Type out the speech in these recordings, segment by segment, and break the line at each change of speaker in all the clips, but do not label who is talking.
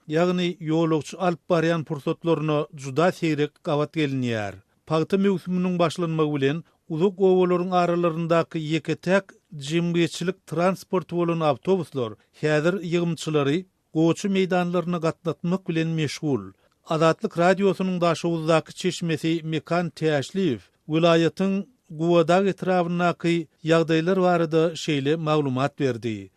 ýagny ýolagçy alyp barýan pursatlaryna juda seýrek gawat gelinýär. Paýta mewsüminiň başlanmagy bilen uzak owalaryň aralaryndaky ýeketek jemgyýetçilik transporty bolan awtobuslar häzir ýygymçylary goçu meýdanlaryna gatnatmak bilen meşgul. Azatlyk radiosynyň daşawuzdaky çeşmesi Mekan Täşliw vilayatyň Guwadag etrafyndaky ýagdaýlar barada şeýle maglumat berdi.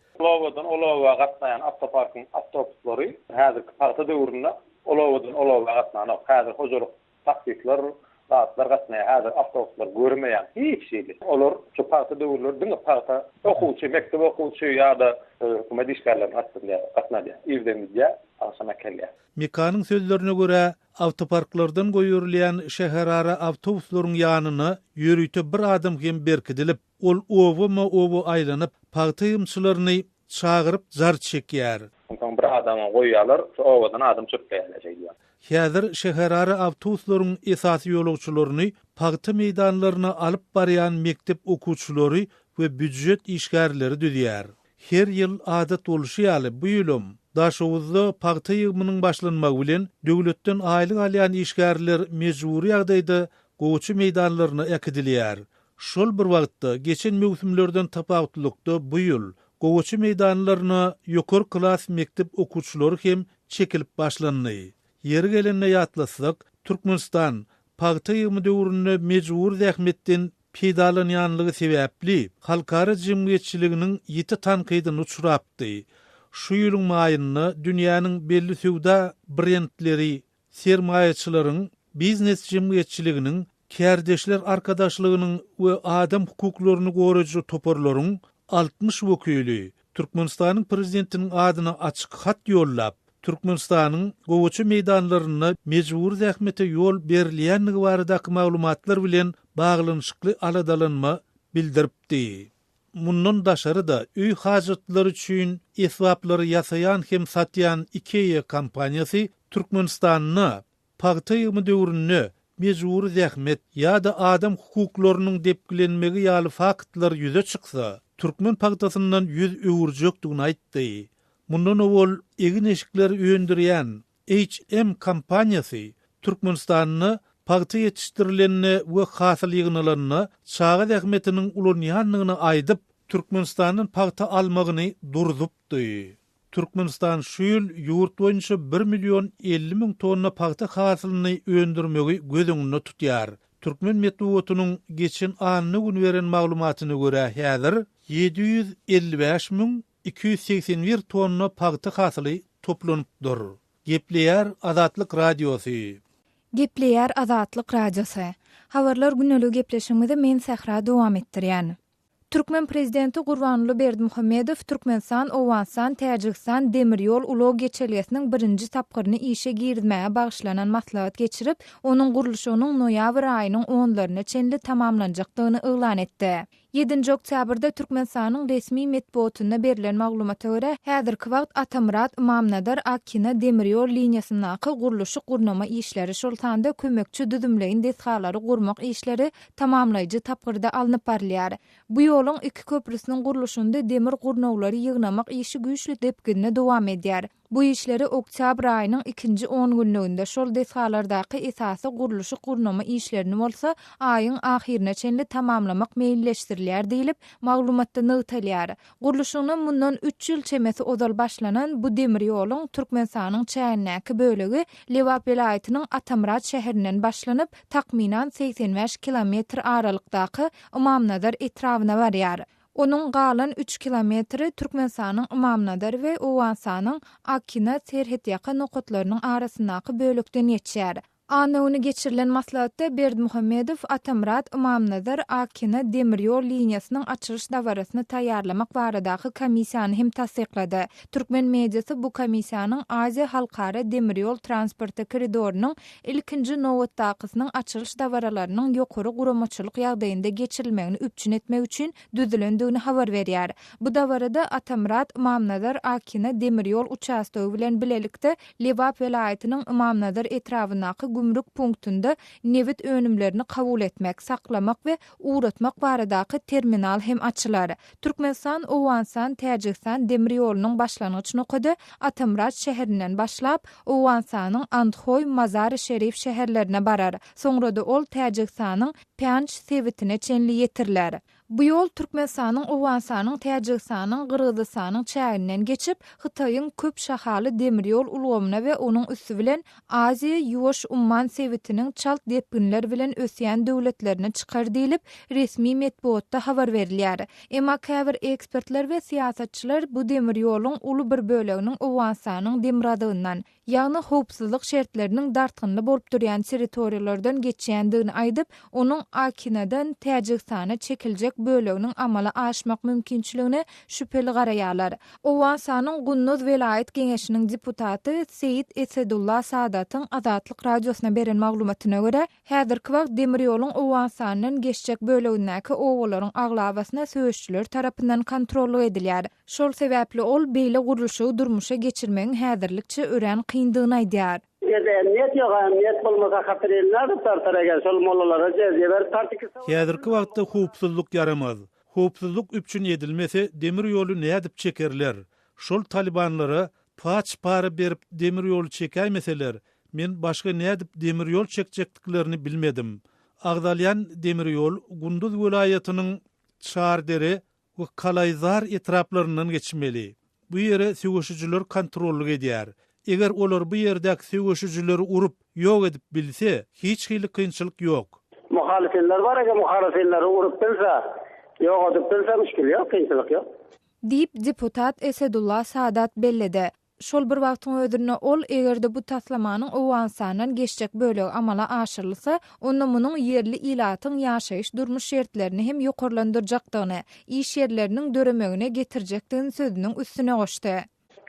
Olawa gatnayan avtoparkyň awtobuslary häzirki paýta döwründe olawa gatnayan häzir hojalyk taksistler saatlar gatnayan häzir awtobuslar görmeýän hiç şeýle. Olar şu paýta döwürlerde paýta okuwçy, mektep okuwçy ýa-da hökümet işgärlerini gatnaýar. Ýerdemizde aşama kelýär.
Mekanyň sözlerine göre awtoparklardan goýurylan şäherara awtobuslaryň ýanyna ýörüýte bir adam hem berkidilip, ol owu aýlanyp paýta ýymçylaryny çağırıp zar çekýär.
Bir adamy goýýarlar, şu owadan adam çökýär.
Häzir şäherara awtobuslaryň esasy ýolagçylaryny paýta meýdanlaryna alyp barýan mektep okuwçylary we büdjet işgärleri düzýär. Her ýyl adat boluşýaly bu ýylym daşawuzda paýta ýygmynyň başlanmagy bilen döwletden aýlyk alýan işgärler mejburi ýagdaýda goçu meýdanlaryna ekidilýär. Şol bir wagtda geçen mewsümlerden tapawutlykda bu ýyl goçu meýdanlaryna ýokary klas mektep okuwçylary hem çekilip başlandy. Ýeri gelende ýatlasak, Türkmenistan paýta ýygymy döwründe mejbur zähmetden peýdalanýanlygy sebäpli halkara jemgyýetçiliginiň ýeti tankydyna uçurapdy. Şu ýylyň maýyny dünýäniň belli söwda brendleri, sermaýaçylaryň biznes jemgyýetçiliginiň, kärdeşler arkadaşlygynyň we adam hukuklaryny goraýjy toparlaryň 60 wekili Türkmenistanyň prezidentiniň adyna açyk hat ýollap, Türkmenistanyň gowaçy meýdanlaryna mejbur zähmete ýol berilýänligi baradaky maglumatlar bilen baglanyşykly aladalanma bildiripdi. Mundan daşary da üý hajatlary üçin eswaplary ýasaýan hem satýan IKEA kompaniýasy Türkmenistanyna paýta ýygymy döwründe mejbur zähmet ýa-da adam hukuklarynyň depgilenmegi ýaly faktlar ýüze çyksa, Türkmen paýtasyndan ýüz öwürjekdigini aýtdy. Mundan owul egin eşikleri öýündirýän HM kompaniýasy Türkmenistanyny paýta ýetişdirilenine we hasyl ýygnalaryna çağa zähmetiniň ulanýanlygyny aýdyp Türkmenistanyň paýta almagyny durdupdy. Türkmenistan şu ýyl ýurt boýunça 1.050.000 tonna paýta hasylyny öýündirmegi gözüňde tutýar. Türkmen medeniýetiniň geçen anyny gün beren maglumatyna görä häzir 755.281 tonna paýta hasyly toplanıpdyr. Gepleýär Azatlyk radiosy.
Gepleýär Azatlyk radiosy. Habarlar günlük gepleşigimizde men Sahra dowam etdirýän. Türkmen prezidenti Gurbanly Berdimuhammedow Türkmenistan, Owanstan, Täjikistan demir ýol ulag geçerliýetiniň birinji tapgyryny işe girizmäge bagşlanan maslahat geçirip, onuň gurulşynyň noýabr aýynyň 10-laryna çenli tamamlanjakdygyny yglan etdi. 7 oktýabrda Türkmenistanyň resmi medeniýetine berilen maglumata görä, häzirki wagt Atamrat Imamnadar Akina demir ýol liniýasyndaky gurulşy gurnama işleri şoltanda kömekçi düzümleýin deshalary gurmak işleri tamamlaýjy tapgyrda alınıp barilýar. Bu ýoluň iki köprüsiniň gurulşynda demir gurnawlary ýygnamak işi güýçli depginde dowam edýär. Bu işleri oktyabr aýynyň 2-nji 10 günlüğünde şol deshalardaky esasy gurulşy gurnama işlerini bolsa aýyň ahirine çenli tamamlamak meýilleşdirilýär diýilip maglumatda nöwtelýär. Gurulşynyň mundan 3 ýyl çemesi ozal başlanan bu demir ýoluň Türkmenistanyň çäýnäki bölegi Lewap welaýatynyň Atamrat şäherinden başlanyp takminan 85 kilometr aralykdaky Imamnadar etrawyna barýar. Onun galan 3 kilometri Türkmenistanyň Imamnadar we Owansanyň Akina serhet ýakan nokatlarynyň arasyndaky bölekden geçýär. Anyny geçirilen maslahatda Berdimuhammedow Atamrat Imamnadar Akina demir ýol liniýasynyň açylyş dawrasyny taýýarlamak baradaky komissiýany hem tasdiklady. Türkmen mediasy bu komissiýanyň Aziýa halkara demir ýol transporty koridorunyň ilkinji nowatdakysynyň açylyş dawralarynyň ýokary guramaçylyk ýagdaýynda geçirilmegini üpçün etmek üçin düzülendigini habar berýär. Bu dawrada Atamrat Imamnadar Akina demir ýol uçastowy bilen bilelikde Lewap welaýatynyň Imamnadar etrawyndaky gümrük punktunda nevit önümlerini kabul etmek, saklamak ve uğratmak baradaky terminal hem açylar. Türkmenistan, Owansan, Täjikistan demir ýolunyň başlangyç nokady Atamrat şäherinden başlap Owansanyň Andhoy, Mazar-ı Şerif şäherlerine barar. Soňra-da ol Täjikistanyň Pyanch sewitine çenli ýetirler. Bu yol Türkmenistanyň, Owansanyň, Täjikistanyň, Kyrgyzstanyň çägininden geçip Hytaýyň köp şahaly demir ýol ulgamyna we onuň üstü bilen Aziýa, Ýuwaş Umman sewitiniň çalt depinler bilen ösýän döwletlerine çykar diýilip resmi medeniýetde habar berilýär. Emma käbir ekspertler we siýasatçylar bu demir ýoluň uly bir böleginiň Owansanyň demiradygynyň, ýagny howpsuzlyk şertleriniň dartgynly bolup durýan territoriýalardan geçýändigini aýdyp, onuň Akinadan Täjikistana çekiljek böleginiň amala aşmak mümkinçiligine şüpheli garaýarlar. Owansanyň Gunnuz velayet geňeşiniň deputaty Seyit Esedullah Sadatyň Azatlyk radiosyna beren maglumatyna görä, häzirki wagt demir ýoluň Owansanyň geçjek bölegindäki owalaryň aglabasyna söýüşçüler tarapyndan kontrolly edilýär. Şol sebäpli ol beýle gurulşy durmuşa geçirmegiň häzirlikçe ören kyndygyny aýdýar.
Emniyet yok, emniyet bolmasa hatırlayınlar da tartaragan, sol mollalara ceziye ver tartıkı.
Häzirki wagtda howpsuzlyk yaramaz. Howpsuzlyk üçin edilmese demir ýolu nädip çekerler? Şol talibanlara paç para berip demir ýolu çekäýmeseler, men başga nädip demir ýol çekjekdiklerini bilmedim. Agdalyan demir ýol Gunduz welaýatynyň Çardere we Kalayzar etraplarynyň geçmeli. Bu ýere söwüşçüler kontrolly edýär. Eger olar bu yerdäki söwüşçüleri urup ýok edip bilse, hiç hili kynçylyk ýok.
Muhalifler var, eger muhalifleri urup bilse, ýok edip bilse müşkil ýok, kynçylyk ýok.
Diýip deputat Esedullah Sadat bellede. Şol bir wagtyň ödürine ol egerde bu taslamanyň Owansanyň geçjek bölegi amala aşyrylsa, onda munyň yerli ilatyň ýaşaýyş durmuş şertlerini hem ýokarlandyrjakdygyny, iş ýerleriniň döremegine getirjekdigini sözüniň üstüne goşdy.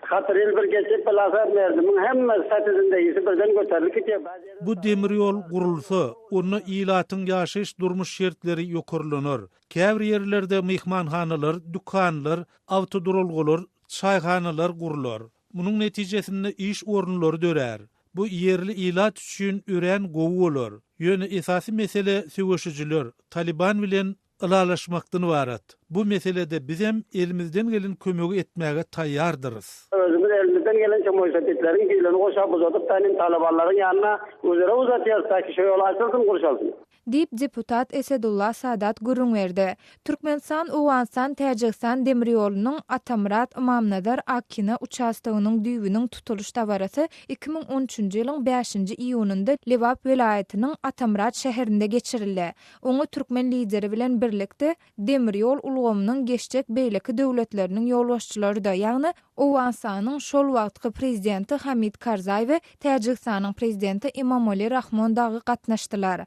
Hatır il bir geçip plasar merdimin hemme satysynda ýyşy birden göterilip gitýär.
Bu demir ýol gurulsa, onu ilatyň ýaşaýyş durmuş şertleri ýokarlanır. Käbir ýerlerde mehmanhanalar, dukanlar, awtodurolgular, çaýhanalar gurular. Munyň netijesinde iş ornulary dörär. Bu yerli ilat üçin ören gowy bolar. Ýöne esasy mesele söwüşçüler Taliban bilen ılalaşmakdan varat. Bu meselede bizim elimizden gelen kömegi etmäge taýýardyrys.
Özümüz elimizden gelen çömöýsetitleriň giýlerini goşap uzatyp taýyn talabanlaryň ýanyna özleri uzatýarsa ki şo ýol açylsyn, gurşalsyn.
Dip deputat Esedullah Sadat gurrun verdi. Türkmenistan, Owansan, Täjikistan demir ýolunyň Atamrat, Imamnazar, Akina uçastygynyň düýbüniň tutuluş tabarasy 2013-nji ýylyň 5-nji iýununda Lewap welaýatynyň Atamrat şäherinde geçirildi. Oňa türkmen lideri bilen birlikde demir ýol ulgamynyň geçjek beýleki döwletleriniň ýolbaşçylary da, ýagny Owansanyň şol wagtky prezidenti Hamid Karzai we Täjikistanyň prezidenti Emomali Rahmon dagy gatnaşdylar.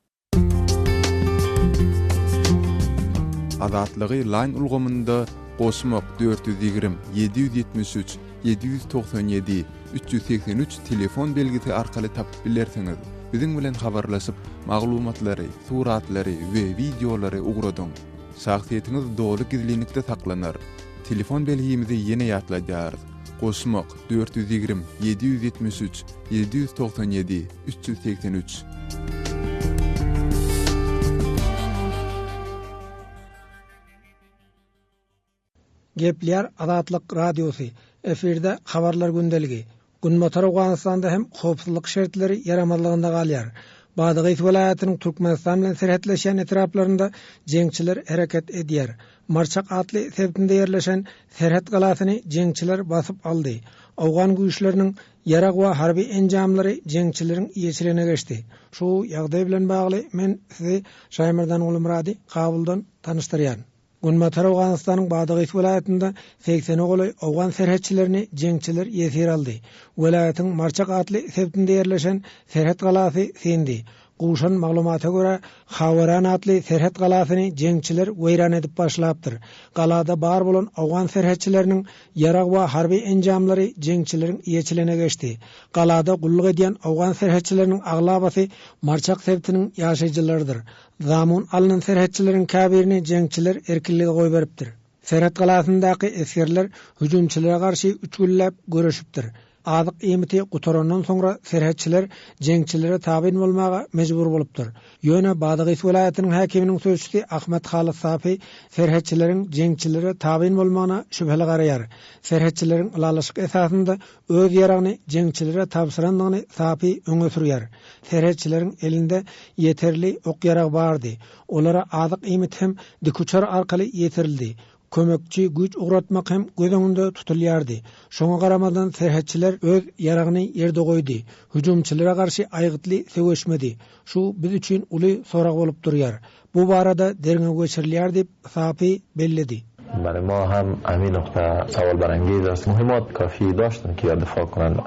Azatlygy line ulgamynda goşmak 420 773 797 383 telefon belgisi arkaly tapyp bilersiňiz. Biziň bilen habarlaşyp maglumatlary, suratlary we videolary ugradyň. Şahsiýetiniz dogry gizlilikde saklanar. Telefon belgimizi ýene ýatlaýar. Goşmak 420 773 797 383.
Gepler Azatlyk radiosu efirde habarlar gündeligi. Günmotor Awganistanda hem howpsuzlyk şertleri yaramazlygynda galýar. Badygy welaýatynyň Türkmenistan bilen serhetleşen etraplarynda jeňçiler hereket edýär. Marçak atly sebtinde ýerleşen Serhet galasyny jeňçiler basyp aldy. Awgan güýçleriniň ýarak we harby enjamlary jeňçileriň ýeçilerine geçdi. Şu ýagdaý bilen bagly men sizi Şaýmyrdan Ulumrady kabuldan tanıştyrýan. Günmotor Awganistanyň Badygy welaýatynda 80 goly awgan serhetçilerini jeňçiler ýesir aldy. Welaýatyň Marçak atly sebtinde ýerleşen Serhet galasy sendi. Guşan maglumata görä Hawaran atly Serhet galasyny jeňçiler weýran edip başlapdyr. Galada bar bolan awgan serhetçileriniň ýarak we harby enjamlary jeňçileriň ýeçilerine geçdi. Galada gullyk edýän awgan serhetçileriniň aglabasy Marçak sebtiniň ýaşaýjylarydyr. Zamun alynan serhetçileriň käbirini jeňçiler erkinligi goýup beripdir. Serhet galasyndaky eskerler hüjümçilere garşy 3 güllep görüşipdir. adyk emiti gutorandan soňra serhetçiler jeňçilere tabyn bolmaga mejbur bolupdyr. Ýöne Badagyş welaýatynyň häkiminiň sözçüsi Ahmet Halis Safi serhetçileriň jeňçilere tabyn bolmagyna şüpheli garaýar. Serhetçileriň ulalyşyk esasynda öz ýaragyny jeňçilere tapsyrandygyny Safi öňe sürýär. Serhetçileriň elinde yeterli ok ýarag bardy. Olara adyk emit hem dikuçar arkaly ýetirildi. Kömekçi güç uğratmak hem göz öňünde tutulýardy. Şoňa garamadan serhetçiler öz ýaragyny ýerde goýdy. Hüjumçylary garşy aýgytly söwüşmedi. Şu biz üçin uly sorak bolup durýar. Bu barada derňe geçirilýär diýip Safi bellidi.
برای ما هم همین نقطه سوال برانگیز است. مهمات کافی داشتن که دفاع کنند.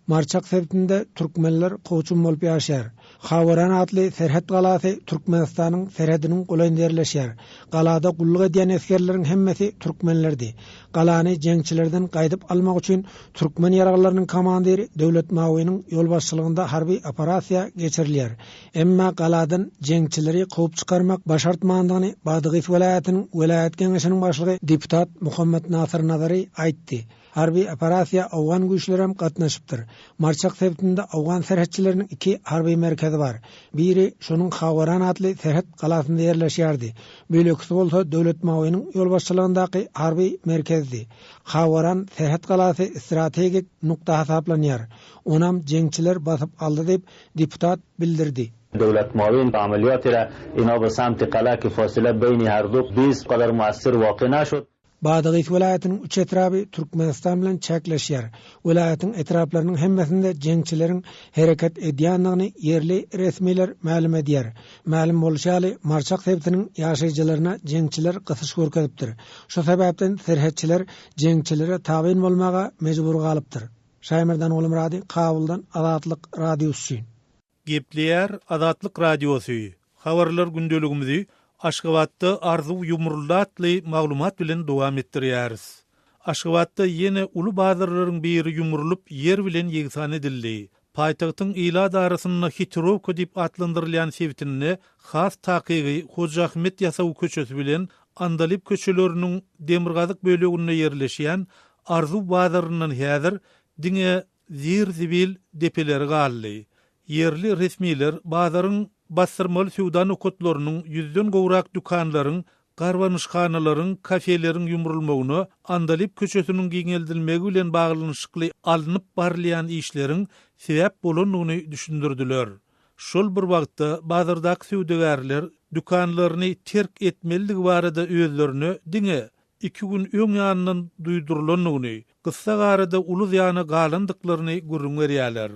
Marçak sebitinde Türkmenler qoçum bolup ýaşar. Hawaran adly serhet galasy Türkmenistanyň serhediniň golanynda ýerleşýär. Galada gullyk edýän eskerleriň hemmesi Türkmenlerdi. Galany jeňçilerden gaýdyp almak üçin Türkmen ýaraglarynyň komandiri Döwlet Mawynyň ýolbaşçylygynda harby operasiýa geçirilýär. Emma galadan jeňçileri gowy çykarmak başartmandygyny Badagyş welaýatynyň welaýat geňeşiniň başlygy deputat Muhammed Nasir Nazary aýtdy. Harbi operasiýa awgan güýçleri hem gatnaşypdyr. Marçak sebitinde awgan serhetçileriniň iki harbi merkezi bar. Biri şonuň Hawaran adly serhet galasynda ýerleşýärdi. Bölekisi bolsa Döwlet Mawynyň ýolbaşçylygyndaky harbi merkezdi. Hawaran serhet galasy strategik nukta hasaplanýar. Onam jeňçiler basyp aldy diýip deputat bildirdi.
دولت معاون عملیاتی را اینا به سمت قلعه که فاصله بین هر دو 20 قدر مؤثر واقع نشد.
Badagyş welaýatynyň üç etrapy Türkmenistan bilen çäkleşýär. Welaýatyň etraplarynyň hemmesinde jeňçileriň hereket edýändigini ýerli resmiler ma'lum edýär. Ma'lum bolşaly Marçak sebitiniň ýaşaýjylaryna jeňçiler gysyş görkezipdir. Şu sebäpden serhetçiler jeňçilere tabyn bolmaga mejbur galypdyr. Şaýmyrdan Olim Radi, Kabuldan Azatlyk Radiosu.
Gepleýär Azatlyk Radiosu. Habarlar gündeligimizi Aşgabatda Arzu Yumurlatly maglumat bilen dowam etdirýäris. Aşgabatda ýene uly bazarlaryň biri yumurulup ýer bilen ýegsan edildi. Paýtagtyň ila darasyna Hitrovka diýip atlandyrylýan sebitinde has takygy Hoja Ahmet ýasaw köçesi bilen Andalip köçeleriniň demirgazyk böleginde ýerleşýän Arzu bazarynyň häzir diňe zir-zibil depeleri galdy. Yerli resmiler bazaryň bastırmaly suwda nokotlarynyň 100den gowrak dukanlaryň, garwanyşhanalaryň, kafeleriň yumurulmagyny, Andalip köçesiniň giňeldilmegi bilen baglanyşykly alınıp barlayan işleriň sebäp bolandygyny düşündirdiler. Şol bir wagtda bazardaky suwdagärler dukanlaryny terk etmeligi barada özlerini diňe 2 gün öň ýanyndan duýdurulandygyny, gyssa garada uly ýany galandyklaryny görüňerýärler.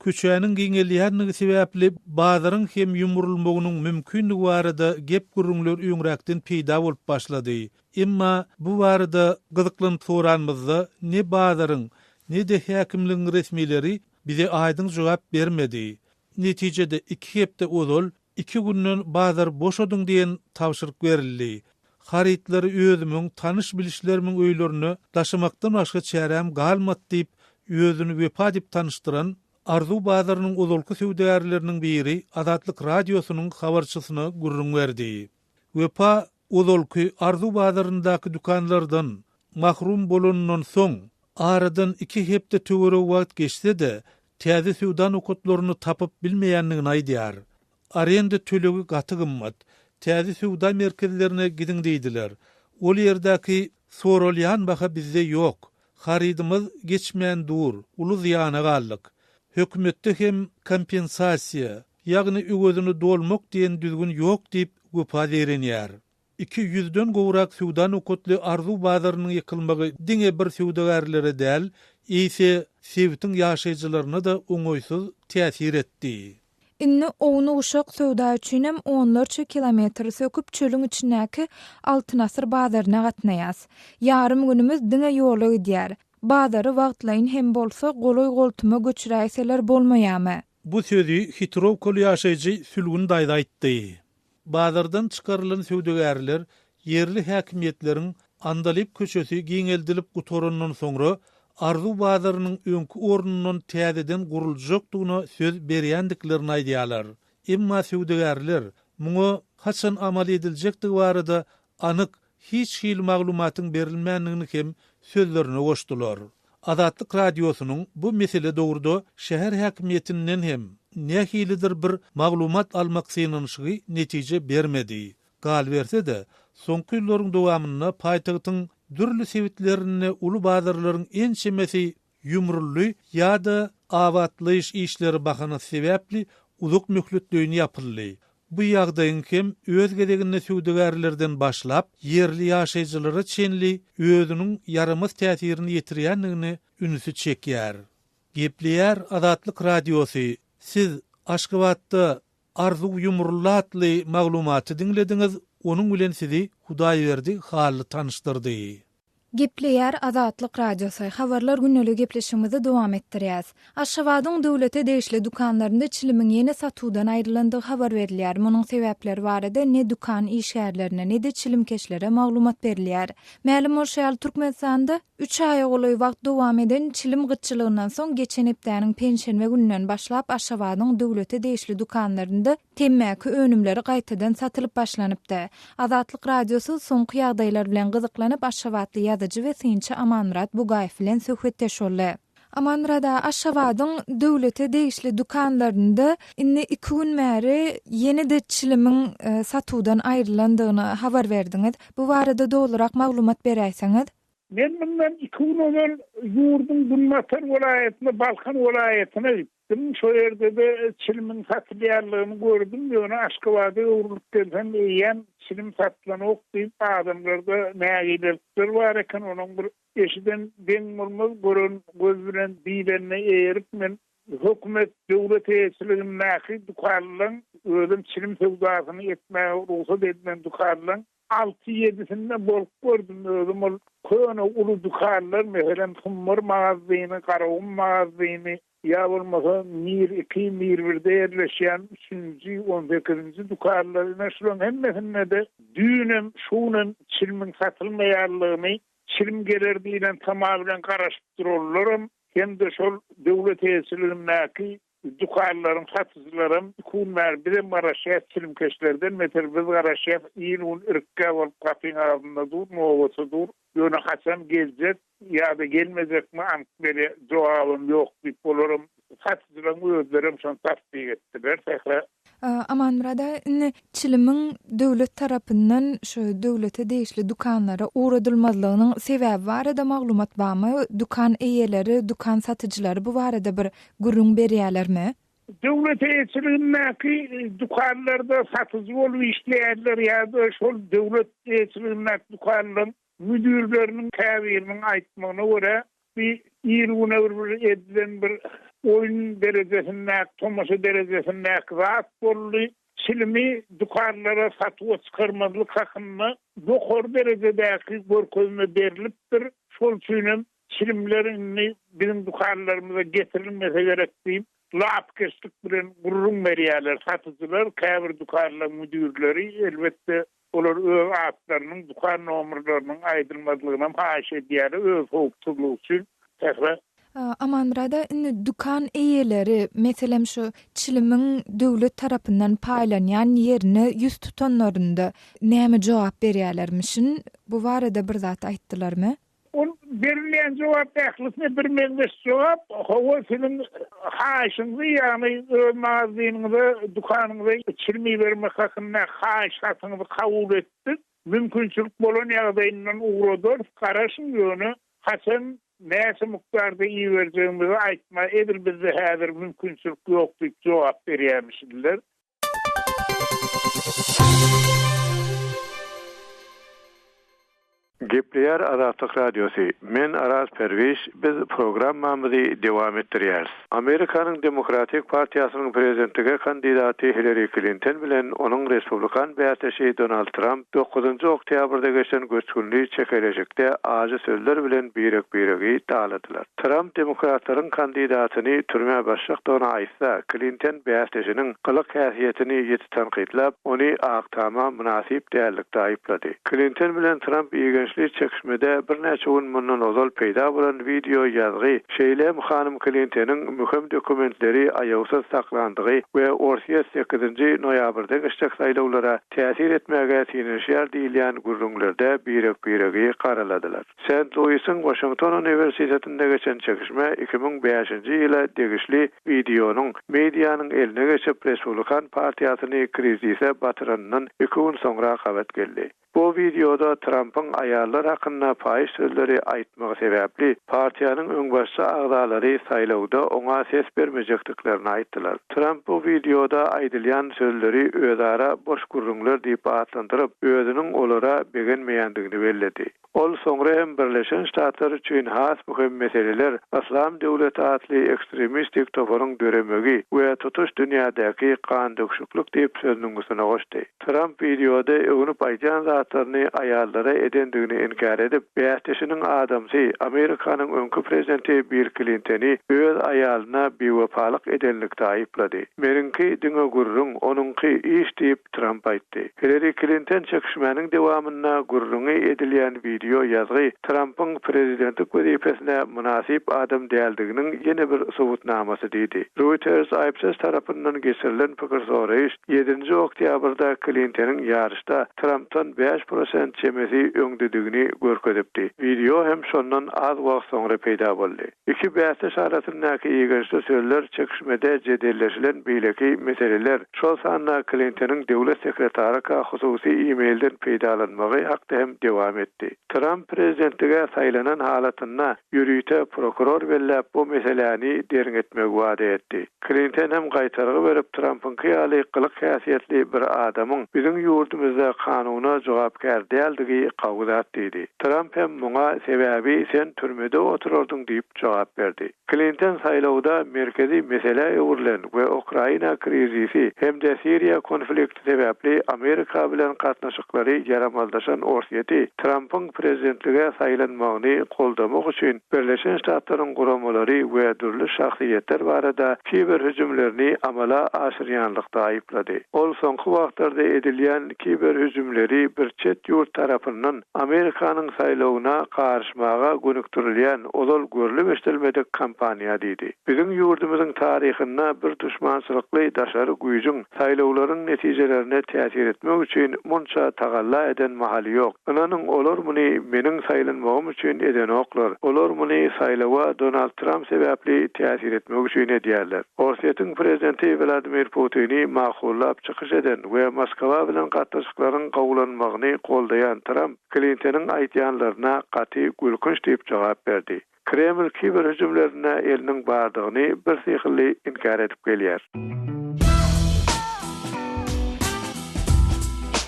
Köçäniň giňelýänligi sebäpli bazaryň hem yumurulmagynyň mümkinligi barada gep gürüňler öňräkden peýda bolup başlady. Emma bu barada gyzyklanyp soranmyzda ne bazaryň, ne de häkimligiň resmileri bize aýdyň jogap bermedi. Netijede 2 hepde ozal 2 günden bazar boşadyň diýen tawşyryk berildi. Haritleri özümiň tanyş bilişlerimiň öýlerini daşamakdan başga çärem galmady diýip özüni wepa diýip tanyşdyran Arzu bazarynyň uzalky suwdagärleriniň biri Azatlyk Radiosunyň habarçysyna gurrun berdi. Wepa uzalky Arzu bazaryndaky dukanlardan mahrum bolanyndan soň aradan 2 hepde töwere wagt geçse-de täze suwda nokotlaryny tapyp bilmeýänligini aýdýar. Arenda tölegi gaty gymmat. Täze suwda merkezlerine gidin diýdiler. Ol ýerdäki soralýan baha bizde ýok. Haridymyz geçmän dur, uly zyana galdyk. Hökümetde hem kompensasiýa, ýagny öwözüni dolmak diýen düzgün ýok diýip gopa berenýär. 200den gowrak suwda nokotly Arzu bazarynyň ýykylmagy diňe bir suwdagärlere däl, ise sebitiň ýaşaýjylaryna da oňoýsuz täsir etdi.
Inni ownu uşak suwda üçin hem onlarça kilometr söküp çölüň içindäki Altynasır bazaryna gatnaýas. Ýarym günümiz diňe ýola gidýär. Bazary wagtlaýyn hem bolsa goloy goltuma göçüräýseler bolmaýarmy?
Bu sözü Hitrovkaly ýaşaýjy Sülgün daýda aýtdy. Bazardan çykarylan suwdagärler yerli häkimetleriň Andalip köçesi giňeldilip gutorandan soňra Arzu bazarynyň öňkü ornundan täzeden guruljakdygyna söz berýändiklerini aýdýarlar. Emma suwdagärler muňa haçan amal ediljekdigi barada anyk hiç hil maglumatyň berilmänligini hem sözlerine goşdular. Azatlyk radiosynyň bu mesele dogurda şäher häkimiýetinden hem nähilidir bir maglumat almak synanyşy netije bermedi. Gal berse de, soňky ýyllaryň dowamynda paýtagtyň dürli sebitlerini uly bazarlaryň ençemesi ýumrully ýa-da awatlyş işleri bahana sebäpli uzak möhletleýini ýapyldy. Bu ýagdaýyň hem öz gedeginde süwdegärlerden başlap yerli ýaşaýjylary çenli özüniň yaramaz täsirini ýetirýändigini ünüsi çekýär. Gepleýär Azatlyk radiosy. Siz Aşgabatda Arzu Yumurlatly maglumaty dinlediňiz. Onuň bilen sizi Hudaýberdi hally tanışdyrdy.
Gepleýär Azatlyk radiosu. Habarlar günnelik gepleşigimizi dowam etdirýäs. Aşgabatyň döwlete degişli dukanlarynda çilimiň ýene satuwdan aýrylandygy habar berilýär. Munyň sebäpleri barada ne dukan işgärlerine ne de çilimkeşlere maglumat berilýär. Mälim bolşal Türkmenistanda 3 ay goly wagt dowam eden çilim gyçylygyndan soň geçen hepdäniň penşenbe gününden başlap Aşgabatyň döwlete degişli dukanlarynda temmäki önümleri gaýtadan satylyp başlanypdy. Azatlyk radiosu soňky ýagdaýlar bilen gyzyklanyp Aşgabatly ýazyjy we synçy Amanrat Bugaýew bilen söhbetdeşýärler. Amanrada Aşgabatyň döwlete degişli dukanlarynda inni 2 gün märi ýene-de çilimiň satuwdan aýrylandygyny habar berdiňiz. Bu barada dogrurak maglumat berýärsiňiz?
Men bundan 2 gün öňen ýurdun Gunmatar welaýatyna, Balkan welaýatyna gitdim. Şo ýerde de çilimiň satylýarlygyny gördüm. Ýöne Aşgabatda urulyp gelsen ýen çilim satylan okdyp adamlarda nägiler bar eken onuň bir eşiden deň murmuz görün göz bilen diýlenme eýerip men hökümet döwlet eýetçiliginiň näki dukanlaryň özüm çilim sowdasyny etmäge ruhsat edilen dukanlaryň 6-7-sinde bolup gördüm özüm ol köne uly dukanlar meselem Humur magazyny, Garawun magazyny ýa bolmasa Mir 2, Mir 1-de ýerleşýän 3-nji, 18-nji dukanlaryna şulan hemmesinde de düýnem şunun çilimiň satylmaýarlygyny çilim geler diýen tamamen garaşyp dururlar. Hem de şol döwlet eýetçiliginiň dukanlaryň satyjylaryň kunlar bilen maraşýat çilimkeşlerden metel biz garaşýat ýyl irkkä bolup kapyň arasynda dur, nowatsa dur. Ýöne haçan geljek ýa-da gelmejekmi ant beri jogabym ýok diýip bolaram. Satyjylaryň özlerim şon tasdiq etdiler.
Amanrada çilimiň döwlet tarapyndan şu döwlete degişli dukanlara uğradylmazlygynyň sebäbi barada maglumat barmy? Dukan eýeleri, dukan satyjylary bu barada bir gürrüň berýärlermi?
Döwlet eýetçiliginiň dukanlarda satyjy bolup işleýärler ýa-da şol döwlet eýetçiliginiň dukanlaryň müdürleriniň käbiriniň aýtmagyna görä bir ýyl bir edilen bir oyun derejesinde, tomaşa derejesinde rahat bolly çilimi dukanlara satyp çykarmazlyk hakyny ýokary derejedäki görkezme berilipdir. Şol üçin çilimlerini bizim dukanlarymyza getirilmese gerek diýip lapkeşlik bilen gurrun berýärler satyjylar, käbir dukanlar müdürleri elbetde olar öz atlarynyň dukan nomerlarynyň aýdylmazlygyna haşy edýär öz howpsuzlygy üçin.
Amanrada dukan eýeleri meselem şu çilimiň döwlet tarapyndan paýlanýan ýerini ýüz tutanlarynda näme jogap berýärlermişin? Bu barada bir zat aýtdylarmy?
On berilýän jogap ählisine bir meňdeş jogap, hawa senin haýşyňy ýani magazynyňda, dukanyňda çilimi bermek hakyna haýş hakyny kabul etdi. Mümkinçilik bolan ýagdaýyndan uğradyr, garaşyň ýöne haçan näse mukdarda iyi vereceğimizi aýtma edil bizde häzir mümkinçilik ýok diýip jogap berýärmişdiler.
Gepleýär Azatlyk radiosu. Men Aras Perwiş, biz programmamyzy dowam etdirýäris. Amerikanyň Demokratik Partiýasynyň prezidentige kandidaty Hillary Clinton bilen onuň Respublikan bäýatçy Donald Trump 9-njy oktýabrda geçen göçkünligi çekelejekde aýy sözler bilen birek-biregi daladylar. Trump demokratlaryň kandidatyny türme başlygyna aýtsa, Clinton bäýatçynyň gylyk häsiýetini ýeti tanqidlap, ony aktama münasip dällikde aýplady. Clinton bilen Trump ýegen tegişli çekişmede bir neçe gün mundan ozal peýda bolan video ýazgy Şeýlem Hanım Clinton'ın mühim dokumentleri aýawsız saklandygy we Orsiýa 8-nji noýabrda geçecek saýlawlara täsir etmäge tinişýär diýilýän gurrunglerde biregi garaladylar. St. Louis'in Washington Üniversitetinde geçen çekişme 2005-nji ýyla degişli videonuň mediýanyň eline geçip Respublikan partiýasyny krizise batyranynyň 2 gün soňra habat geldi. Bu videoda Trump'ın ayarlar hakkında fahiş sözleri aýtmagy sebäpli partiýanyň öňbaşçy agdalary saýlawda oňa ses bermejekdiklerini aýtdylar. Trump bu videoda aýdylýan sözleri özara boş gurrunlar diýip atlandyryp, özüniň olara begenmeýändigini bellädi. Ol soňra hem Birleşen Ştatlar üçin has muhim meseleler, Islam döwleti atly ekstremistik toparyň döremegi we tutuş dünýädäki kan döküşüklük diýip sözüniň üstüne goşdy. Trump videoda öňüp aýdýan zatlaryny aýallara edendigini inkar edip, beýatçynyň adamsy Amerikanyň öňkü prezidenti Bill Clinton'y öz aýalyna bewefalyk edenlikde aýyplady. Meniňki diňe gurrun, onuňky iş diýip Trump aýtdy. Hillary Clinton çekişmeniň dowamyna gurruny edilýän video ýazgy Trump'ın prezidentlik wezifesine münasip adam däldiginiň ýene bir subutnamasy diýdi. Reuters aýpsız tarapyndan geçirilen pikir soraýyş 7-nji oktýabrda Clinton'ın ýarışda Trump'tan 5% çemesi öňdedigini görkezipdi. Video hem şondan az wagt soňra peýda boldy. Iki bäsleş arasyndaky ýeňişli sözler çekişmede jedelleşilen beýleki meseleler şol sanda Clinton'ın döwlet sekretary hususy e-mailden peýdalanmagy hakda hem dowam etdi. Trump prezidentlige saýlanan halatyna ýürüýte prokuror bellep bu meseleni derin etmek wada etdi. Clinton hem gaýtargy berip Trump'ın ýalykylyk häsiýetli bir adamyň biziň ýurdumyzda kanuna jogapkar däldigi gawdat diýdi. Trump hem muňa sebäbi sen türmede oturardың diýip jogap berdi. Clinton saýlawda merkezi mesele ýurlen we Ukraina krizisi hem de Siriýa konflikti sebäpli Amerika bilen gatnaşyklary yaramaldaşan orsiýeti Trump'ın prezidentlige saýlanmagyny goldamak üçin Birleşen Ştatlaryň guramalary we dürli şahsiýetler barada kiber hüjümlerini amala aşyrýanlykda aýyplady. Ol soňky wagtlarda edilýän kiber hüjümleri bir çet ýurt tarapyndan Amerikanyň saýlawyna garşmaga gönükdirilýän olal görülip eşdilmedik kampaniýa diýdi. Biziň ýurdumyzyň taryhynda bir düşmançylykly daşary güýjüň saýlawlaryň netijelerine täsir etmek üçin munça tagalla eden mahaly ýok. Ananyň olar muny meniň saýlanmagym üçin eden oklar. Olar muny saýlawa Donald Trump sebäpli täsir etmek üçin edýärler. Orsiýetiň prezidenti Vladimir Putin'i maqullap çykyş eden we Moskwa bilen gatnaşyklaryň gowlanmagyny goldaýan Trump Clinton'ın aýtýanlaryna gaty gülkünç diýip jogap berdi. Kreml kiber hüjümlerine eliniň bardygyny bir syhly inkar edip gelýär.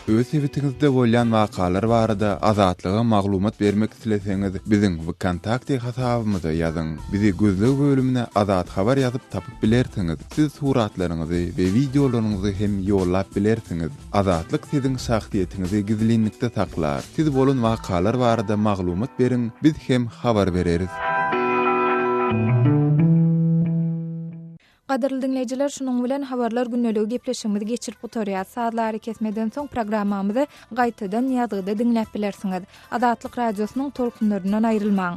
Öz sebetiňizde bolýan wakalar barada azatlyga maglumat bermek isleseňiz biziň WKontakte hasabymyza ýazyň. Bizi gözlegi bölümine azat habar ýazyp tapyp bilersiňiz. Siz suratlaryňyzy we videolaryňyzy hem ýollap bilersiňiz. Azatlyk siziň şahsiýetiňizi gizlinlikde saklar. Siz bolan wakalar barada maglumat beriň, biz hem habar bereriz.
Gaderly dinleyijiler, şunun bilen habarlar günneligi gepleşigimizi geçirip gutarýar. Saatlary kesmeden soň programmamyzy gaýtadan ýazgyda dinläp bilersiňiz. Azatlyk radiosynyň tolkunlarynyň aýrylmaň.